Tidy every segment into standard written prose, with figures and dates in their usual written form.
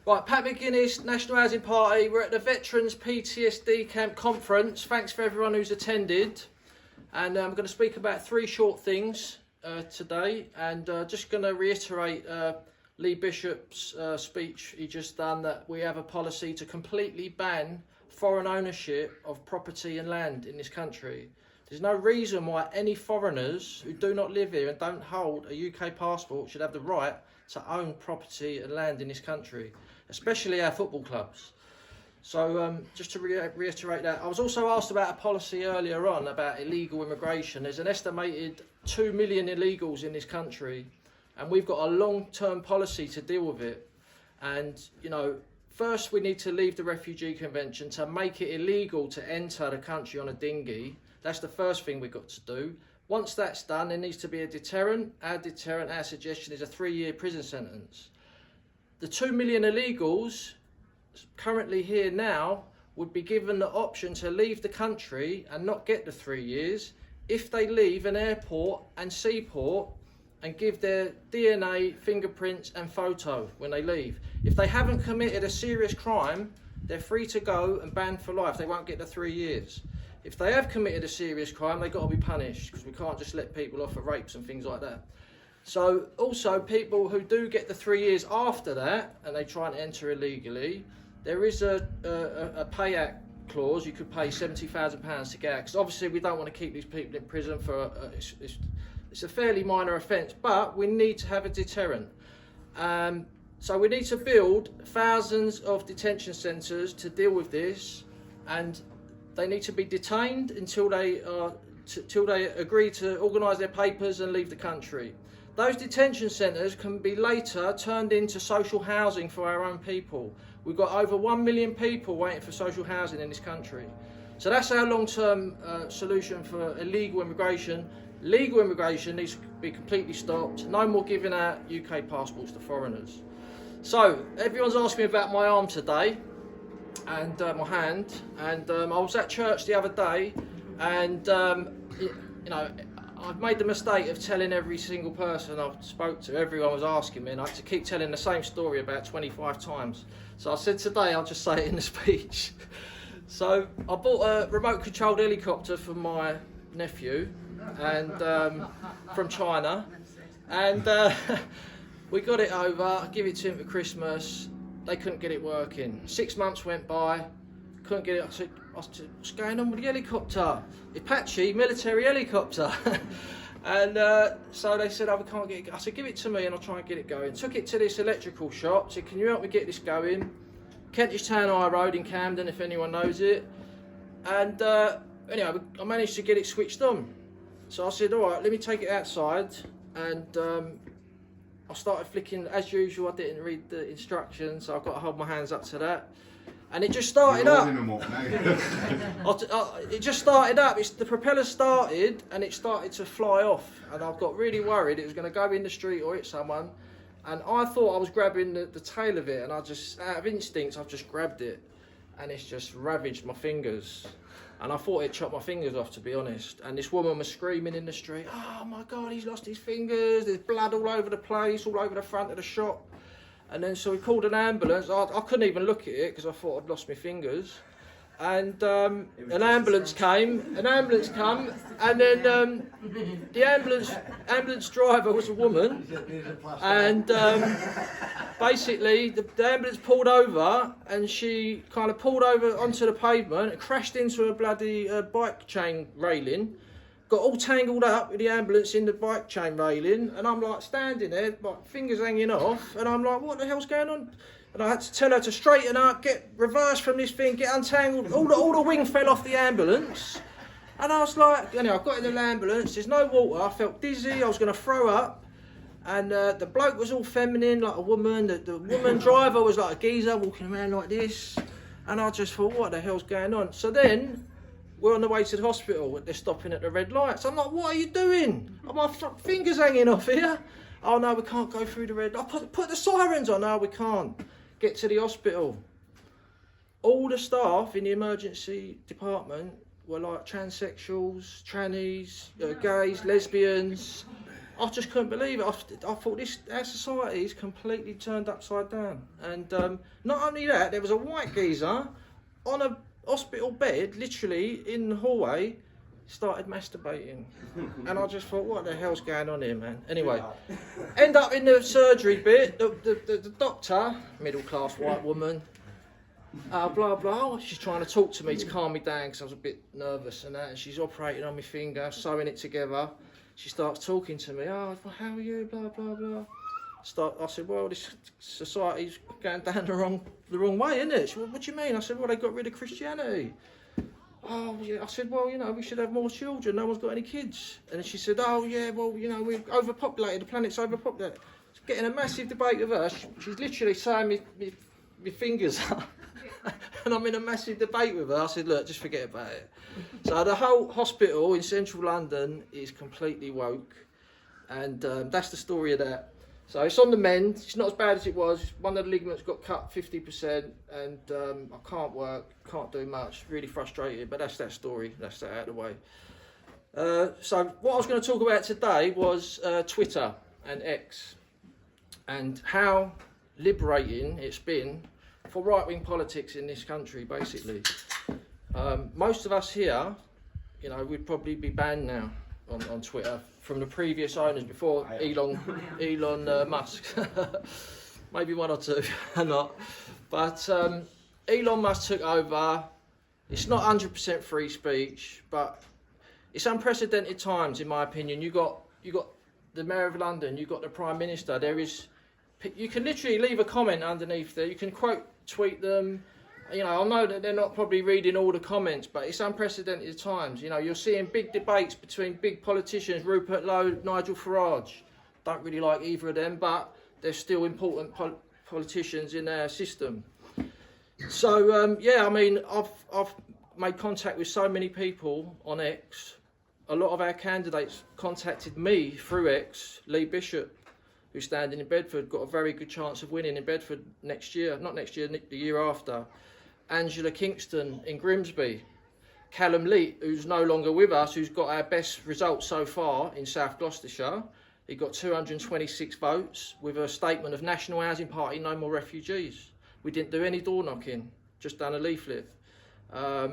Right, Pat McGinnis, National Housing Party. We're at the Veterans PTSD Camp Conference. Thanks for everyone who's attended. And I'm going to speak about three short things today. And just going to reiterate Lee Bishop's speech he just done, that we have a policy to completely ban foreign ownership of property and land in this country. There's no reason why any foreigners who do not live here and don't hold a UK passport should have the right to own property and land in this country, especially our football clubs. So just to reiterate that, I was also asked about a policy earlier on about illegal immigration. There's an estimated 2 million illegals in this country, and we've got a long-term policy to deal with it. And, you know, first we need to leave the Refugee Convention to make it illegal to enter the country on a dinghy. That's the first thing we've got to do. Once that's done, there needs to be a deterrent. Our suggestion is a 3-year prison sentence. The 2 million illegals currently here now would be given the option to leave the country and not get the 3 years if they leave an airport and seaport and give their DNA, fingerprints and photo when they leave. If they haven't committed a serious crime, they're free to go and banned for life. They won't get the 3 years. If they have committed a serious crime, they've got to be punished, because we can't just let people off for rapes and things like that. So also people who do get the 3 years after that and they try and enter illegally, there is a pay-out clause. You could pay £70,000 to get out, because obviously we don't want to keep these people in prison for it's a fairly minor offence, but we need to have a deterrent. So we need to build thousands of detention centres to deal with this, and they need to be detained until they agree to organise their papers and leave the country. Those detention centres can be later turned into social housing for our own people. We've got over 1 million people waiting for social housing in this country. So that's our long-term solution for illegal immigration. Legal immigration needs to be completely stopped. No more giving out UK passports to foreigners. So everyone's asking me about my arm today and my hand. And I was at church the other day, and you know, I've made the mistake of telling every single person I spoke to. Everyone was asking me, and I had to keep telling the same story about 25 times. So I said today I'll just say it in the speech. So I bought a remote-controlled helicopter for my nephew, and from China, and we got it over. I give it to him for Christmas. They couldn't get it working. 6 months went by, couldn't get it. I said, what's going on with the helicopter? Apache military helicopter. And so they said, oh, we can't get it. I said, give it to me and I'll try and get it going. Took it to this electrical shop. Said, can you help me get this going? Kentish Town High Road in Camden, if anyone knows it. And anyway, I managed to get it switched on. So I said, all right, let me take it outside. And I started flicking, as usual. I didn't read the instructions, so I've got to hold my hands up to that. And it just started up. It just started up. The propeller started and it started to fly off. And I got really worried it was going to go in the street or hit someone. And I thought I was grabbing the tail of it, and I just, out of instinct, I've just grabbed it. And it's just ravaged my fingers. And I thought it chopped my fingers off, to be honest. And this woman was screaming in the street, oh my God, he's lost his fingers. There's blood all over the place, all over the front of the shop. And then so we called an ambulance. I couldn't even look at it because I thought I'd lost my fingers. And an ambulance came, and then the ambulance driver was a woman, and basically the ambulance pulled over, and she kind of pulled over onto the pavement and crashed into a bloody bike chain railing, got all tangled up with the ambulance in the bike chain railing, and I'm like standing there, like fingers hanging off, and I'm like, what the hell's going on? And I had to tell her to straighten up, get reversed from this thing, get untangled. All the wing fell off the ambulance. And I was like, anyway, I got in the ambulance, there's no water, I felt dizzy, I was going to throw up. And the bloke was all feminine, like a woman. The woman driver was like a geezer, walking around like this. And I just thought, what the hell's going on? So then, we're on the way to the hospital, they're stopping at the red lights. I'm like, what are you doing? My fingers hanging off here. Oh no, we can't go through the red. I put the sirens on. No, we can't. Get to the hospital. All the staff in the emergency department were like transsexuals, trannies, gays, lesbians, I just couldn't believe it. I thought our society is completely turned upside down. And not only that, there was a white geezer on a hospital bed, literally in the hallway, started masturbating. And I just thought, what the hell's going on here, man? Anyway, end up in the surgery bit, the doctor, middle-class white woman, blah, blah, she's trying to talk to me to calm me down because I was a bit nervous and that, and she's operating on my finger, sewing it together. She starts talking to me, oh, well, how are you, blah, blah, blah. I said, well, this society's going down the wrong way, isn't it? She said, what do you mean? I said, well, they got rid of Christianity. Oh, yeah. I said, well, we should have more children. No one's got any kids. And she said, oh, yeah, well, we're overpopulated. The planet's overpopulated. Getting a massive debate with her. She's literally saying my fingers up. And I'm in a massive debate with her. I said, look, just forget about it. So the whole hospital in central London is completely woke. And that's the story of that. So it's on the mend. It's not as bad as it was. One of the ligaments got cut 50%, and I can't work, can't do much. Really frustrated, but that's that story. That's that out of the way. So what I was going to talk about today was Twitter and X, and how liberating it's been for right-wing politics in this country, basically. Most of us here, we'd probably be banned now on Twitter from the previous owners before Elon Musk. Maybe one or two, not. But Elon Musk took over. It's not 100% free speech, but it's unprecedented times, in my opinion. You got the Mayor of London, you got the Prime Minister. You can literally leave a comment underneath there. You can tweet them. I know that they're not probably reading all the comments, but it's unprecedented times. You're seeing big debates between big politicians, Rupert Lowe, Nigel Farage. Don't really like either of them, but they're still important politicians in our system. So, I've made contact with so many people on X. A lot of our candidates contacted me through X. Lee Bishop, who's standing in Bedford, got a very good chance of winning in Bedford next year. Not next year, the year after. Angela Kingston in Grimsby. Callum Leet, who's no longer with us, who's got our best result so far in South Gloucestershire. He got 226 votes with a statement of National Housing Party, no more refugees. We didn't do any door knocking, just done a leaflet. I've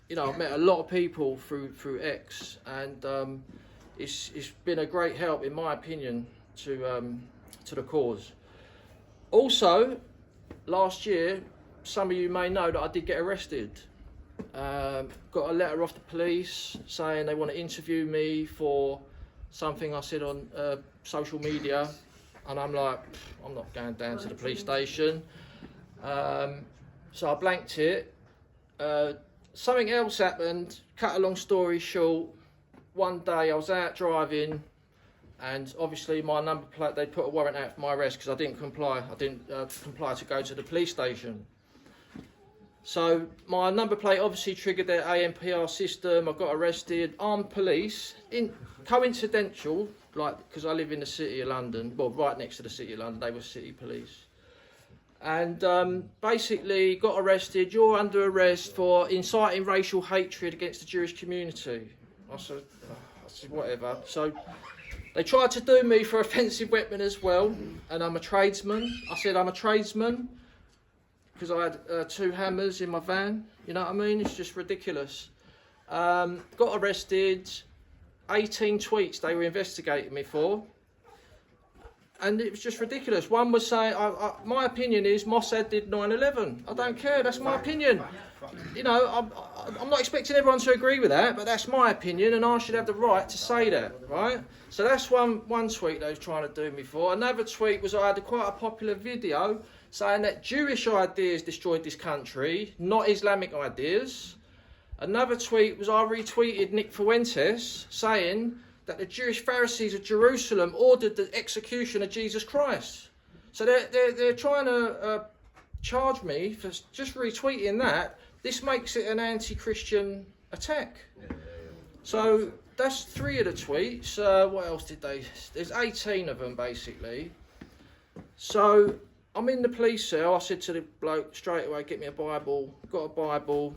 met a lot of people through X, and it's been a great help, in my opinion, to the cause. Also, last year, some of you may know that I did get arrested. Got a letter off the police saying they want to interview me for something I said on social media, and I'm like, I'm not going down to the police station. So I blanked it. Something else happened. Cut a long story short, one day I was out driving, and obviously my number plate, they put a warrant out for my arrest because I didn't comply. I didn't comply to go to the police station. So my number plate obviously triggered their ANPR system. I got arrested. Armed police, coincidental, because I live in the City of London, well, right next to the City of London, they were city police. And basically got arrested. You're under arrest for inciting racial hatred against the Jewish community. I said, whatever. So they tried to do me for offensive weapon as well, and I'm a tradesman. I said I'm a tradesman because I had 2 hammers in my van. You know what I mean? It's just ridiculous. Got arrested. 18 tweets they were investigating me for. And it was just ridiculous. One was saying, my opinion is Mossad did 9/11. I don't care, that's my opinion. I'm not expecting everyone to agree with that, but that's my opinion, and I should have the right to say that, right? So that's one tweet they was trying to do me for. Another tweet was I had quite a popular video saying that Jewish ideas destroyed this country, not Islamic ideas. Another tweet was I retweeted Nick Fuentes saying that the Jewish Pharisees of Jerusalem ordered the execution of Jesus Christ. So they're trying to charge me for just retweeting that. This makes it an anti-Christian attack. So that's 3 of the tweets. What else did they... There's 18 of them, basically. So I'm in the police cell. I said to the bloke straight away, get me a Bible. Got a Bible.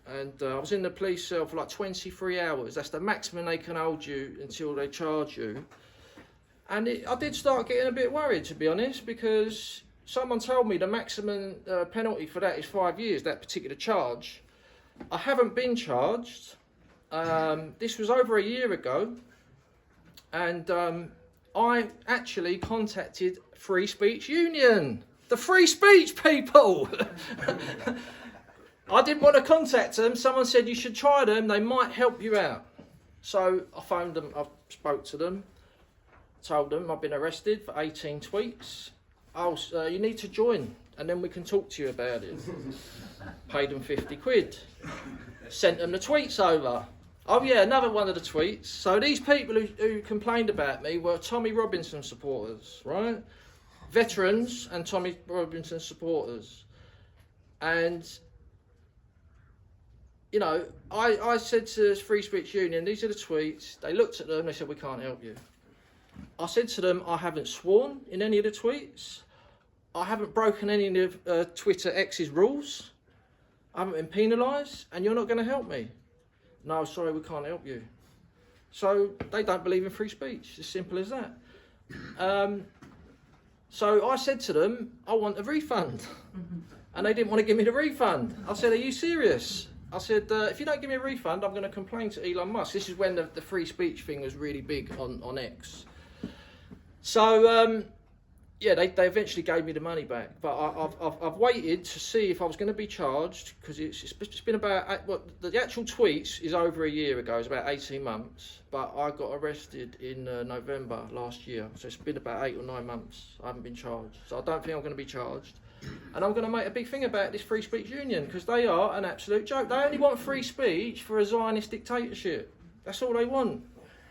And I was in the police cell for like 23 hours. That's the maximum they can hold you until they charge you. And I did start getting a bit worried, to be honest, because someone told me the maximum penalty for that is 5 years, that particular charge. I haven't been charged. This was over a year ago, and I actually contacted Free Speech Union, the free speech people. I didn't want to contact them. Someone said you should try them, they might help you out. So I phoned them, I spoke to them, told them I've been arrested for 18 tweets. Oh, you need to join and then we can talk to you about it. Paid them 50 quid. Sent them the tweets over. Oh yeah, another one of the tweets. So these people who complained about me were Tommy Robinson supporters, right? Veterans and Tommy Robinson supporters. And, you know, I said to Free Speech Union, these are the tweets. They looked at them, they said, we can't help you. I said to them, I haven't sworn in any of the tweets. I haven't broken any of Twitter X's rules. I haven't been penalised, and you're not going to help me. No, sorry, we can't help you. So they don't believe in free speech. As simple as that. So I said to them, I want a refund. And they didn't want to give me the refund. I said, are you serious? I said, if you don't give me a refund, I'm going to complain to Elon Musk. This is when the free speech thing was really big on X. So, yeah, they eventually gave me the money back. But I've waited to see if I was going to be charged, because it's been about, well, the actual tweets is over a year ago, it's about 18 months. But I got arrested in November last year. So it's been about 8 or 9 months. I haven't been charged. So I don't think I'm going to be charged. And I'm going to make a big thing about this Free Speech Union, because they are an absolute joke. They only want free speech for a Zionist dictatorship. That's all they want.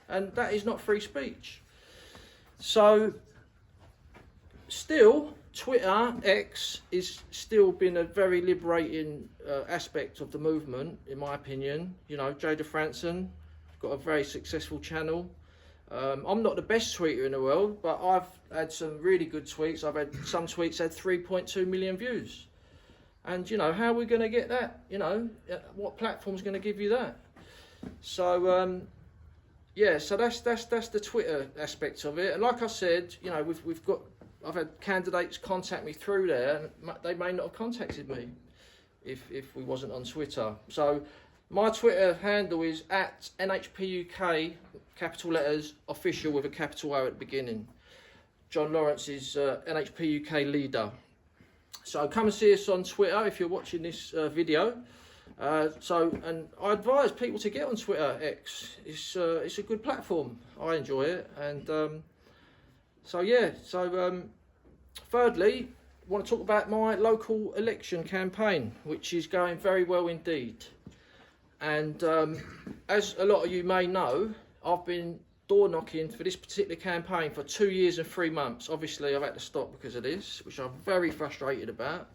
And that is not free speech. So, still, Twitter, X, is still been a very liberating aspect of the movement, in my opinion. You know, Jada Franson got a very successful channel. I'm not the best tweeter in the world, but I've had some really good tweets. I've had some tweets had 3.2 million views. And, you know, how are we going to get that? You know, what platform's going to give you that? So, yeah, so that's the Twitter aspect of it. And like I said, you know, I've had candidates contact me through there, and they may not have contacted me if we wasn't on Twitter. So my Twitter handle is at NHPUK, capital letters, official with a capital O at the beginning. John Lawrence is NHPUK leader. So come and see us on Twitter if you're watching this video. And I advise people to get on Twitter X. It's a good platform. I enjoy it. And thirdly, I want to talk about my local election campaign, which is going very well indeed. And as a lot of you may know, I've been door knocking for this particular campaign for 2 years and 3 months. Obviously, I've had to stop because of this, which I'm very frustrated about.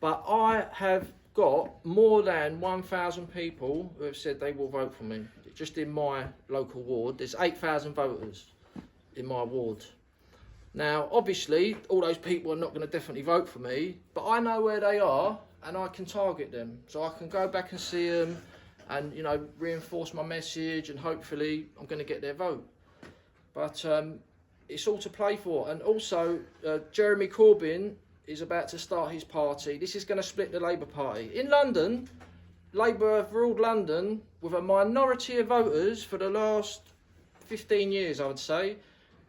But I have got more than 1,000 people who have said they will vote for me. Just in my local ward, there's 8,000 voters in my ward. Now, obviously, all those people are not going to definitely vote for me, but I know where they are and I can target them. So I can go back and see them and, you know, reinforce my message, and hopefully I'm going to get their vote. But it's all to play for. And also, Jeremy Corbyn is about to start his party. This is going to split the Labour Party. In London, Labour have ruled London with a minority of voters for the last 15 years, I would say.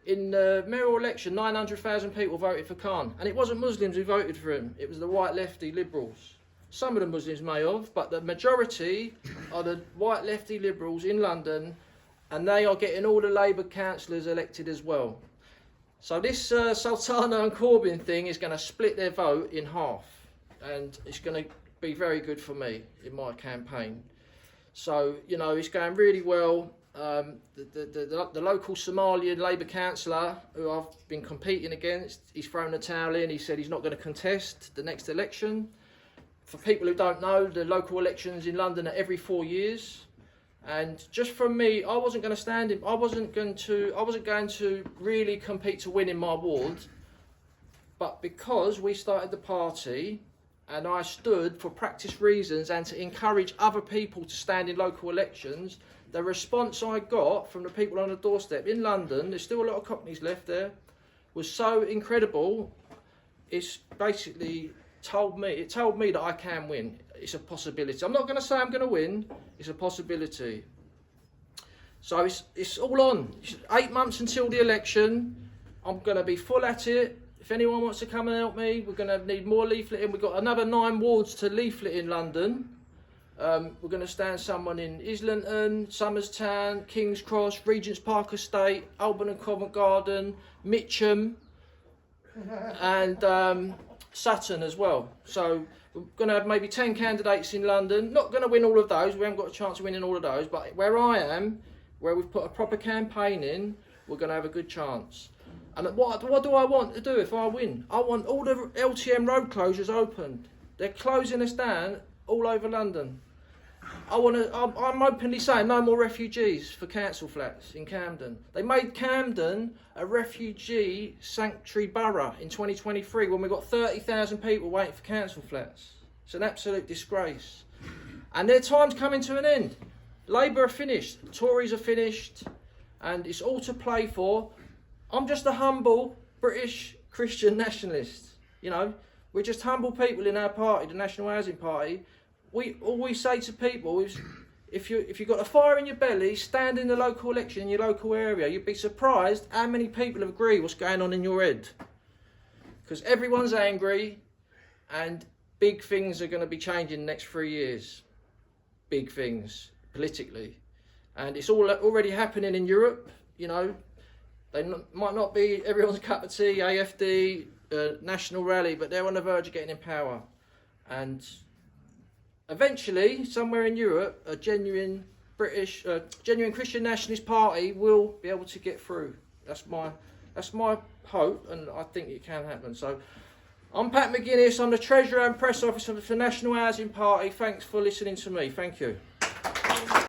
In the mayoral election, 900,000 people voted for Khan. And it wasn't Muslims who voted for him. It was the white lefty liberals. Some of the Muslims may have, but the majority are the white lefty liberals in London, and they are getting all the Labour councillors elected as well. So this Sultana and Corbyn thing is going to split their vote in half, and it's going to be very good for me in my campaign. So, you know, it's going really well. The local Somalian Labour councillor who I've been competing against, he's thrown the towel in. He said he's not going to contest the next election. For people who don't know, the local elections in London are every 4 years. And just from me, I wasn't going to stand in. I wasn't going to really compete to win in my ward. But because we started the party, and I stood for practice reasons and to encourage other people to stand in local elections, the response I got from the people on the doorstep in London, there's still a lot of Cockneys left there, was so incredible. It's basically told me that I can win. It's a possibility. I'm not going to say I'm going to win. It's a possibility. So it's all on. It's 8 months until the election. I'm going to be full at it. If anyone wants to come and help me, we're going to need more leafleting. We've got another 9 wards to leaflet in London. We're going to stand someone in Islington, Somerstown, King's Cross, Regent's Park Estate, Alban and Covent Garden, Mitcham, and Sutton as well. So we're going to have maybe 10 candidates in London. Not going to win all of those. We haven't got a chance of winning all of those. But where I am, where we've put a proper campaign in, we're going to have a good chance. And what do I want to do if I win? I want all the LTM road closures opened. They're closing us down all over London. I'm openly saying no more refugees for council flats in Camden. They made Camden a refugee sanctuary borough in 2023 when we got 30,000 people waiting for council flats. It's an absolute disgrace. And their time's coming to an end. Labour are finished, the Tories are finished, and it's all to play for. I'm just a humble British Christian nationalist. You know, we're just humble people in our party, the National Housing Party. All we say to people is, if you've got a fire in your belly, stand in the local election in your local area. You'd be surprised how many people agree what's going on in your head. Because everyone's angry, and big things are going to be changing in the next 3 years. Big things, politically. And it's all already happening in Europe, you know. They might not be everyone's cup of tea, AFD, National Rally, but they're on the verge of getting in power. And eventually, somewhere in Europe, a genuine Christian nationalist party will be able to get through. That's my hope, and I think it can happen. So, I'm Pat McGinnis. I'm the Treasurer and Press Officer for the National Housing Party. Thanks for listening to me. Thank you.